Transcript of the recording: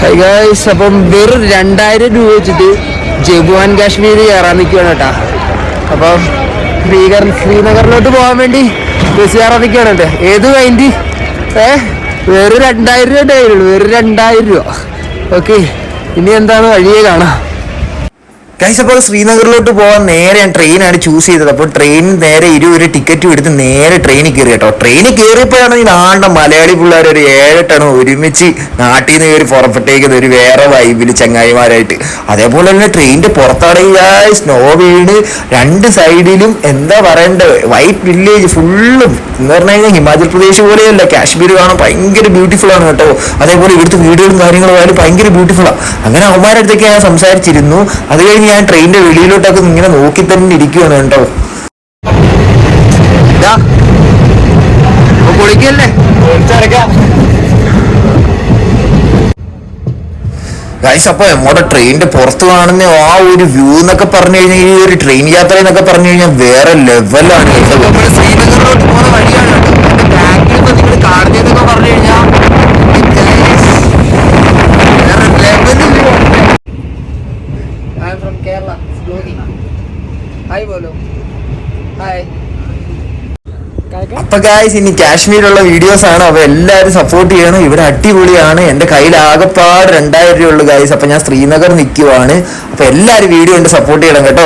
High guys, അപ്പം വെറും 2000 രൂപ വെച്ചിട്ട് ജമ്മു ആൻഡ് കാശ്മീർ കയറാൻ നിൽക്കുകയാണ് കേട്ടാ. അപ്പം ശ്രീനഗറിലോട്ട് പോകാൻ വേണ്ടി ബസ് കയറാൻ നിൽക്കുകയാണ് കേട്ടോ. ഏത് വൈൻഡ് വെറും 2000 രൂപ ഉണ്ടായിരുന്നുള്ളൂ, വെറും 2000 രൂപ. ഓക്കെ, ഇനി എന്താണ് വഴിയെ കാണാം. ഗൈസ്, അപ്പോൾ ശ്രീനഗറിലോട്ട് പോകാൻ നേരെ ട്രെയിനാണ് ചൂസ് ചെയ്തത്. അപ്പോൾ ട്രെയിൻ നേരെ 20 ടിക്കറ്റും എടുത്ത് നേരെ ട്രെയിനിൽ കയറി കേട്ടോ. ട്രെയിനിൽ കയറിയപ്പോഴാണ് ഈ നാണ്ട മലയാളി പിള്ളേർ ഒരു 7-8 ഒരുമിച്ച് നാട്ടിൽ നിന്ന് കയറി പുറപ്പെട്ടേക്കുന്നത് ഒരു വേറെ വൈബിൽ ചങ്ങായിമാരായിട്ട്. അതേപോലെ തന്നെ ട്രെയിനിന്റെ പുറത്താണെങ്കിൽ സ്നോ വീണ് രണ്ട് സൈഡിലും എന്താ പറയണ്ടത്, വൈറ്റ് വില്ലേജ് ഫുള്ളും എന്ന് പറഞ്ഞു കഴിഞ്ഞാൽ ഹിമാചൽ പ്രദേശ് പോലെയല്ല, കാശ്മീർ കാണാൻ ഭയങ്കര ബ്യൂട്ടിഫുൾ ആണ് കേട്ടോ. അതേപോലെ ഇവിടുത്തെ വീടുകളും കാര്യങ്ങളും ആയാലും ഭയങ്കര ബ്യൂട്ടിഫുള്ളാണ്. അങ്ങനെ അവന്മാരുടെ അടുത്തൊക്കെ ഞാൻ സംസാരിച്ചിരുന്നു. അത് കഴിഞ്ഞ് ഞാൻ ട്രെയിനിന്റെ വെളിയിലോട്ടൊക്കെ ഇങ്ങനെ നോക്കി തന്നെ ഇരിക്കുവാണ് കേട്ടോ. ഗൈസ്, അപ്പൊ നമ്മുടെ ട്രെയിനിന്റെ പുറത്ത് കാണുന്ന ആ ഒരു വ്യൂ എന്നൊക്കെ പറഞ്ഞു കഴിഞ്ഞാൽ, ഈ ഒരു ട്രെയിൻ യാത്ര എന്നൊക്കെ പറഞ്ഞു കഴിഞ്ഞാൽ വേറെ ലെവലാണ്. ശ്രീനഗറിലോട്ട് പോകുന്ന വഴിയാണ് ബാക്കിൽ നിങ്ങൾ കാണുന്നതൊക്കെ പറഞ്ഞു കഴിഞ്ഞാൽ അപ്പൊ ഗായ്സ്, ഇനി കാശ്മീരുള്ള വീഡിയോസ് ആണ്. അപ്പൊ എല്ലാവരും സപ്പോർട്ട് ചെയ്യണം. ഇവിടെ അടിപൊളിയാണ്. എന്റെ കയ്യിൽ ആകെപ്പാട് 2000 രൂപ ഉള്ളു ഗായ്സ്. അപ്പൊ ഞാൻ ശ്രീനഗർ നിൽക്കുവാണ്. അപ്പൊ എല്ലാവരും വീഡിയോ ഉണ്ട് സപ്പോർട്ട് ചെയ്യണം കേട്ടോ.